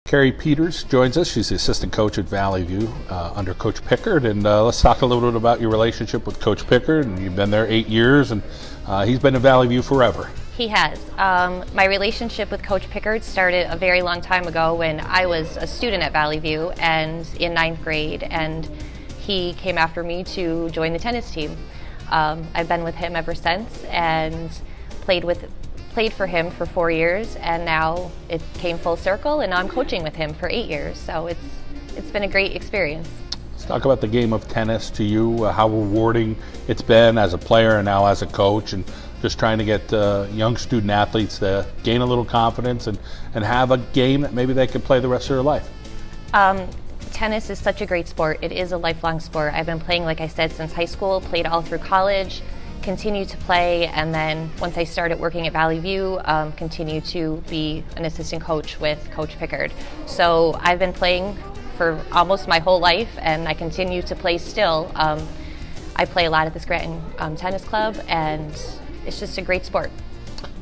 Carrie Peters joins us. She's the assistant coach at Valley View under Coach Pickard. And let's talk a little bit about your relationship with Coach Pickard. And you've been there 8 years, and he's been in Valley View forever. He has. My relationship with Coach Pickard started a very long time ago when I was a student at Valley View and in 9th grade, and he came after me to join the tennis team. I've been with him ever since and played for him for 4 years, and now it came full circle and now I'm coaching with him for 8 years. So it's been a great experience. Let's talk about the game of tennis to you, how rewarding it's been as a player and now as a coach, and just trying to get young student athletes to gain a little confidence and have a game that maybe they can play the rest of their life. Tennis is such a great sport. It is a lifelong sport. I've been playing, like I said, since high school, played all through college, continued to play, and then once I started working at Valley View, continued to be an assistant coach with Coach Pickard. So I've been playing for almost my whole life, and I continue to play still. I play a lot at the Scranton Tennis Club, and it's just a great sport.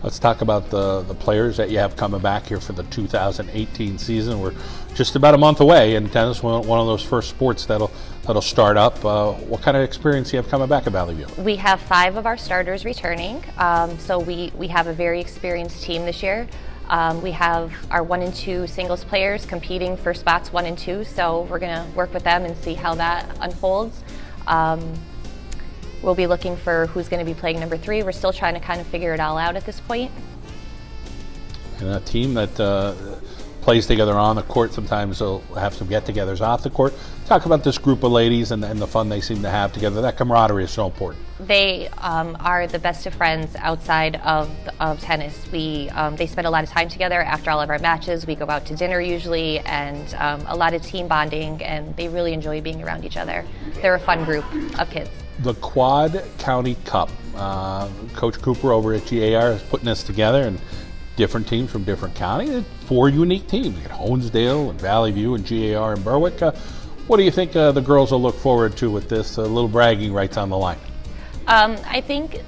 Let's talk about the players that you have coming back here for the 2018 season. We're just about a month away, and tennis is one of those first sports that'll start up. What kind of experience do you have coming back at Valley View? We have 5 of our starters returning, so we have a very experienced team this year. We have our 1 and 2 singles players competing for spots 1 and 2, so we're going to work with them and see how that unfolds. We'll be looking for who's going to be playing number 3. We're still trying to kind of figure it all out at this point. And a team that plays together on the court, sometimes they'll have some get-togethers off the court. Talk about this group of ladies and the fun they seem to have together. That camaraderie is so important. They are the best of friends outside of tennis. They spend a lot of time together after all of our matches. We go out to dinner usually, and a lot of team bonding, and they really enjoy being around each other. They're a fun group of kids. The Quad County Cup. Coach Cooper over at GAR is putting this together, and different teams from different counties. 4 unique teams. You got Honesdale and Valley View and GAR and Berwick. What do you think the girls will look forward to with this? A little bragging rights on the line. I think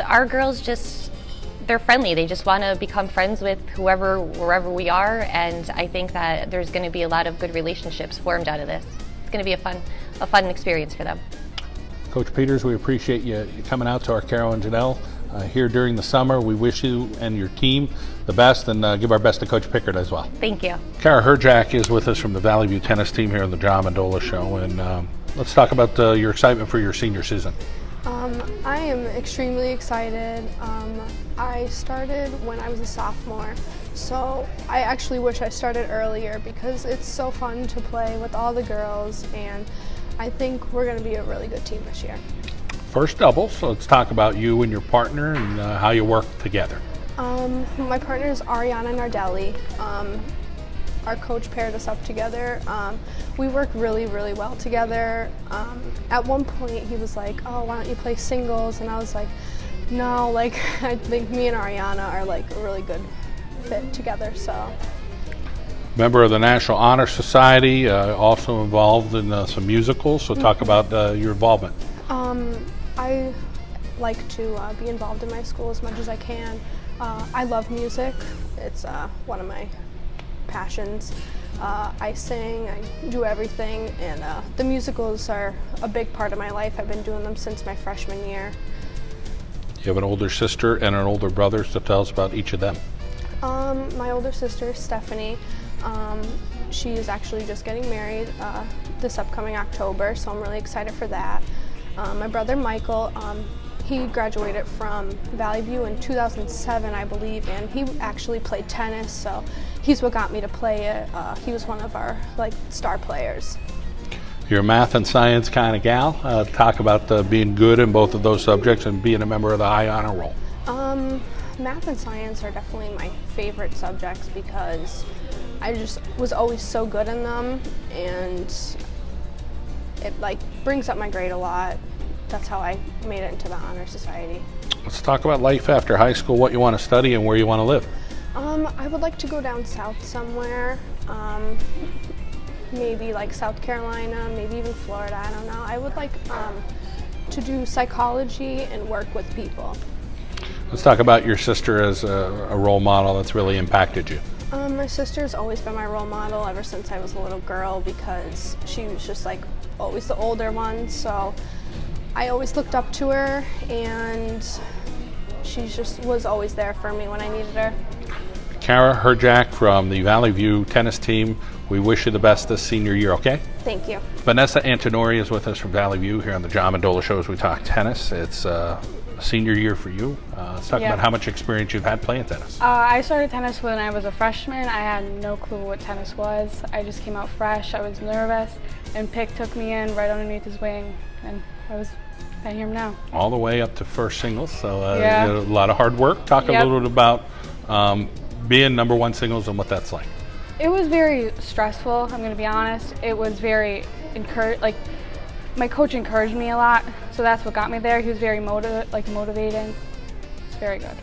our girls they're friendly. They just want to become friends with wherever we are, and I think that there's going to be a lot of good relationships formed out of this. It's going to be a fun experience for them. Coach Peters, we appreciate you coming out to Arcaro and Genell here during the summer. We wish you and your team the best, and give our best to Coach Pickard as well. Thank you. Kara Herjack is with us from the Valley View tennis team here on the John Mendola Show, and let's talk about your excitement for your senior season. I am extremely excited. I started when I was a sophomore, so I actually wish I started earlier because it's so fun to play with all the girls, and I think we're going to be a really good team this year. First doubles, so let's talk about you and your partner and how you work together. My partner is Ariana Nardelli. Our coach paired us up together. We work really, really well together. At one point he was like, oh, why don't you play singles? And I was like, no, like I think me and Ariana are like a really good fit together, so. Member of the National Honor Society, also involved in some musicals, so talk about your involvement. I like to be involved in my school as much as I can. I love music. It's one of my passions. I sing, I do everything, and the musicals are a big part of my life. I've been doing them since my freshman year. You have an older sister and an older brother, so tell us about each of them. My older sister, Stephanie, she is actually just getting married this upcoming October, so I'm really excited for that. My brother, Michael, he graduated from Valley View in 2007, I believe, and he actually played tennis, so he's what got me to play it. He was one of our star players. You're a math and science kind of gal. Talk about being good in both of those subjects and being a member of the high honor roll. Math and science are definitely my favorite subjects because I just was always so good in them, and it brings up my grade a lot. That's how I made it into the Honor Society. Let's talk about life after high school, what you want to study and where you want to live. I would like to go down south somewhere, maybe South Carolina, maybe even Florida, I don't know. I would like to do psychology and work with people. Let's talk about your sister as a role model that's really impacted you. My My sister's always been my role model ever since I was a little girl because she was just like always the older one. So I always looked up to her, and she just was always there for me when I needed her. Kara Herjack from the Valley View tennis team, we wish you the best this senior year, okay? Thank you. Vanessa Antonori is with us from Valley View here on the John Mendola Show as we talk tennis. It's a senior year for you. Let's talk about how much experience you've had playing tennis. I started tennis when I was a freshman. I had no clue what tennis was. I just came out fresh. I was nervous, and Pick took me in right underneath his wing, and I hear him now. All the way up to first singles, so Yeah. a lot of hard work. Talk a Yep. little bit about being number one singles and what that's like. It was very stressful, I'm going to be honest. It was very my coach encouraged me a lot, so that's what got me there. He was very motivating. It's very good.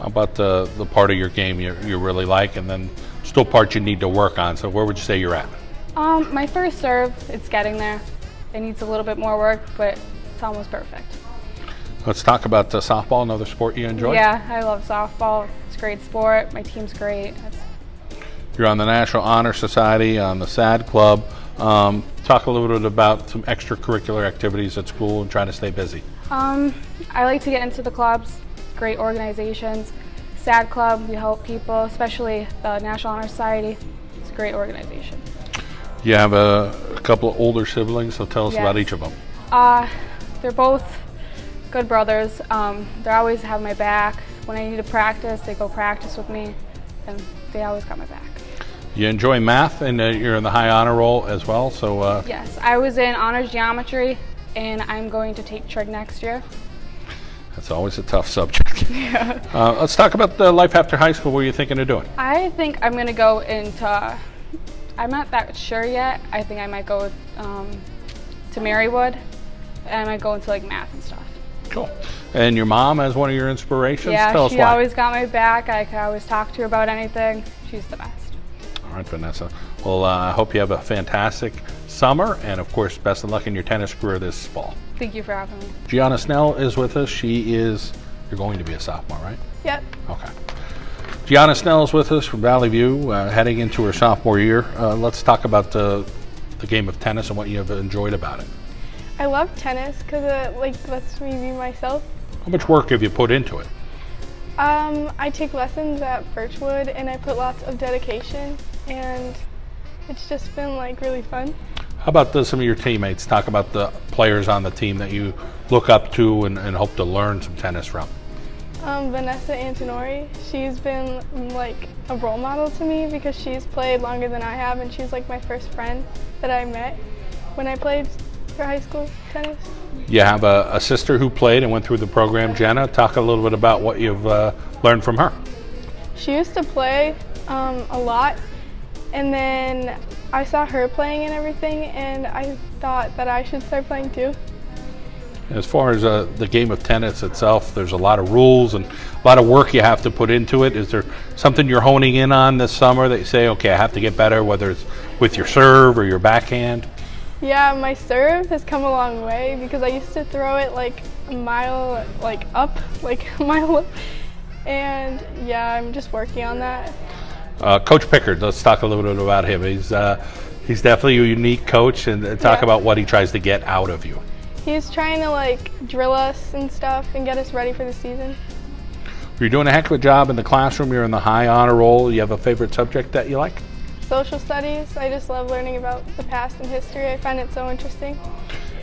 How about the part of your game you really like, and then still parts you need to work on? So where would you say you're at? My first serve, it's getting there. It needs a little bit more work, but it's almost perfect. Let's talk about softball, another sport you enjoy. Yeah, I love softball. It's a great sport. My team's great. You're on the National Honor Society, on the SAD Club. Talk a little bit about some extracurricular activities at school and trying to stay busy. I like to get into the clubs, great organizations. SAD Club, we help people, especially the National Honor Society. It's a great organization. You have a couple of older siblings, so tell us about Yes. each of them. They're both good brothers. They always have my back. When I need to practice, they go practice with me, and they always got my back. You enjoy math, and you're in the high honor roll as well, so Yes, I was in honors geometry, and I'm going to take trig next year. that's always a tough subject. Yeah. Let's talk about the life after high school. What are you thinking of doing? I think I'm going to go into, I'm not that sure yet. I think I might go to Marywood, and I might go into like math and stuff. Cool. And your mom as one of your inspirations? Yeah, Tell us she why. always got my back. I could always talk to her about anything. She's the best. All right, Vanessa. Well, I hope you have a fantastic summer, and of course, best of luck in your tennis career this fall. Thank you for having me. Gianna Snell is with us. You're going to be a sophomore, right? Yep. Okay. Gianna Snell is with us from Valley View, heading into her sophomore year. Let's talk about the game of tennis and what you have enjoyed about it. I love tennis because it lets me be myself. How much work have you put into it? I take lessons at Birchwood, and I put lots of dedication, and it's just been really fun. How about some of your teammates? Talk about the players on the team that you look up to and hope to learn some tennis from. Vanessa Antonori, she's been a role model to me because she's played longer than I have, and she's my first friend that I met when I played for high school tennis. You have a sister who played and went through the program, Jenna. Talk a little bit about what you've learned from her. She used to play a lot, and then I saw her playing and everything, and I thought that I should start playing too. As far as the game of tennis itself, there's a lot of rules and a lot of work you have to put into it. Is there something you're honing in on this summer that you say, okay, I have to get better, whether it's with your serve or your backhand? Yeah, my serve has come a long way because I used to throw it a mile a mile up, and yeah, I'm just working on that. Coach Pickard, let's talk a little bit about him. He's definitely a unique coach, and talk about what he tries to get out of you. He's trying to drill us and stuff and get us ready for the season. You're doing a heck of a job in the classroom. You're in the high honor roll. You have a favorite subject that you like? Social studies. I just love learning about the past and history. I find it so interesting.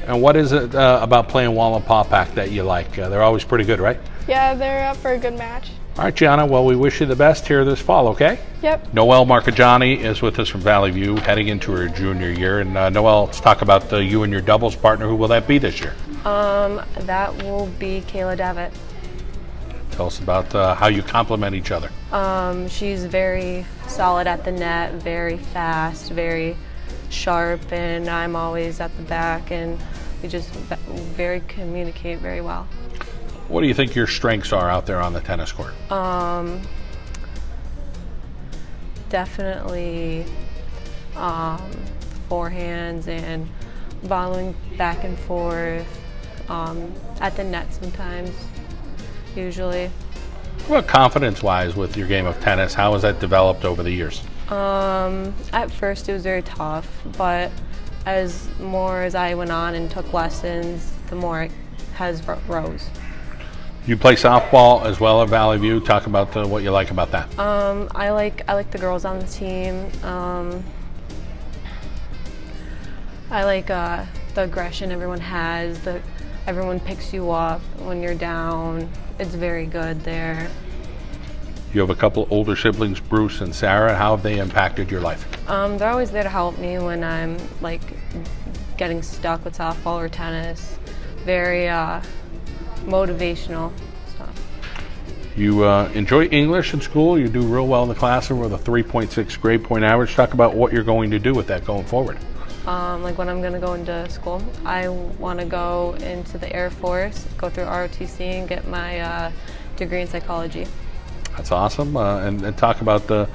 And what is it about playing Wallenpaupack that you like? They're always pretty good, right? Yeah, they're up for a good match. All right, Gianna, well, we wish you the best here this fall, okay? Yep. Noelle Marcagiani is with us from Valley View, heading into her junior year. And Noelle, let's talk about you and your doubles partner. Who will that be this year? That will be Kayla Devitt. Tell us about how you complement each other. She's very solid at the net, very fast, very sharp, and I'm always at the back, and we just communicate very well. What do you think your strengths are out there on the tennis court? Definitely forehands and volleying back and forth, at the net sometimes, usually. Well, confidence-wise with your game of tennis, how has that developed over the years? At first it was very tough, but as I went on and took lessons, the more it has rose. You play softball as well at Valley View. Talk about what you like about that. I like the girls on the team. I like the aggression everyone has. Everyone picks you up when you're down. It's very good there. You have a couple older siblings, Bruce and Sarah. How have they impacted your life? They're always there to help me when I'm like getting stuck with softball or tennis. Very motivational stuff. You enjoy English in school. You do real well in the classroom with a 3.6 grade point average. Talk about what you're going to do with that going forward. Like when I'm going to go into school, I want to go into the Air Force, go through ROTC and get my degree in psychology. That's awesome. And talk about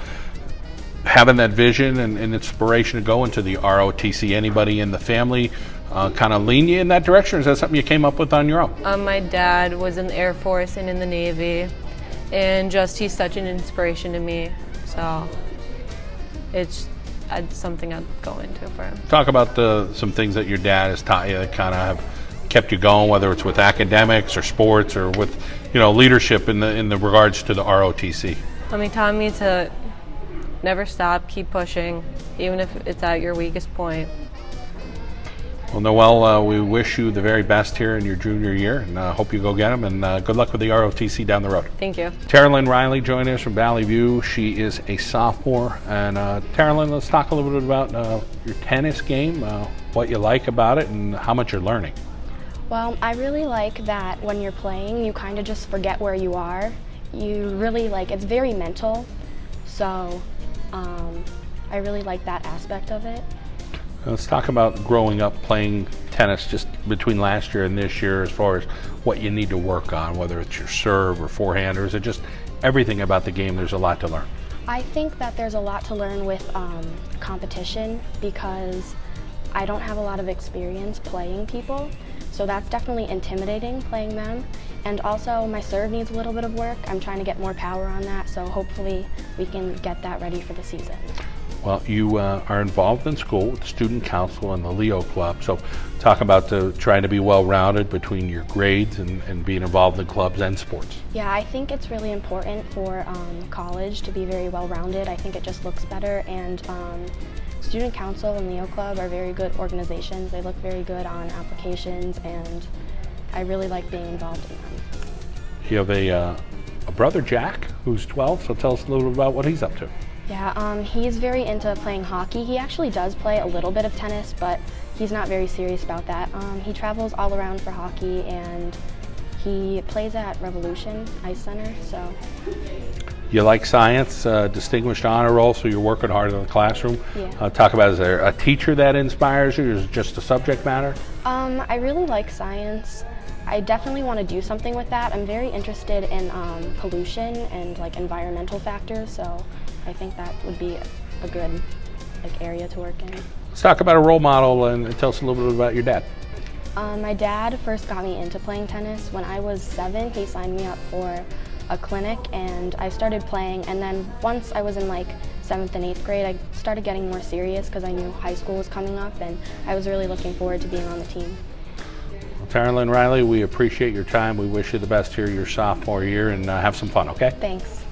having that vision and inspiration to go into the ROTC. Anybody in the family kind of lean you in that direction, or is that something you came up with on your own? My dad was in the Air Force and in the Navy, and he's such an inspiration to me. So it's something I'd go into for him. Talk about some things that your dad has taught you that kind of have kept you going, whether it's with academics or sports or with leadership in the regards to the ROTC. He taught me to never stop, keep pushing, even if it's at your weakest point. Well, Noelle, we wish you the very best here in your junior year, and hope you go get them, and good luck with the ROTC down the road. Thank you. Terralyn Riley joining us from Valley View. She is a sophomore. And Terralyn, let's talk a little bit about your tennis game, what you like about it, and how much you're learning. Well, I really like that when you're playing, you kind of just forget where you are. You really it's very mental, so I really like that aspect of it. Let's talk about growing up playing tennis just between last year and this year, as far as what you need to work on, whether it's your serve or forehand, or is it just everything about the game? There's a lot to learn. I think that there's a lot to learn with competition, because I don't have a lot of experience playing people, so that's definitely intimidating playing them. And also my serve needs a little bit of work. I'm trying to get more power on that, so hopefully we can get that ready for the season. Well, you are involved in school with the student council and the Leo Club, so talk about trying to be well-rounded between your grades and being involved in clubs and sports. Yeah, I think it's really important for college to be very well-rounded. I think it just looks better, and student council and Leo Club are very good organizations. They look very good on applications, and I really like being involved in them. You have a brother, Jack, who's 12, so tell us a little bit about what he's up to. Yeah, he's very into playing hockey. He actually does play a little bit of tennis, but he's not very serious about that. He travels all around for hockey, and he plays at Revolution Ice Center, so. You like science, distinguished honor roll, so you're working hard in the classroom. Yeah. Talk about, is there a teacher that inspires you, or is it just the subject matter? I really like science. I definitely want to do something with that. I'm very interested in pollution and environmental factors, so I think that would be a good area to work in. Let's talk about a role model and tell us a little bit about your dad. My dad first got me into playing tennis. When I was 7, he signed me up for a clinic, and I started playing, and then once I was in 7th and 8th grade, I started getting more serious because I knew high school was coming up, and I was really looking forward to being on the team. Well, Terralyn Riley, we appreciate your time. We wish you the best here your sophomore year, and have some fun, okay? Thanks.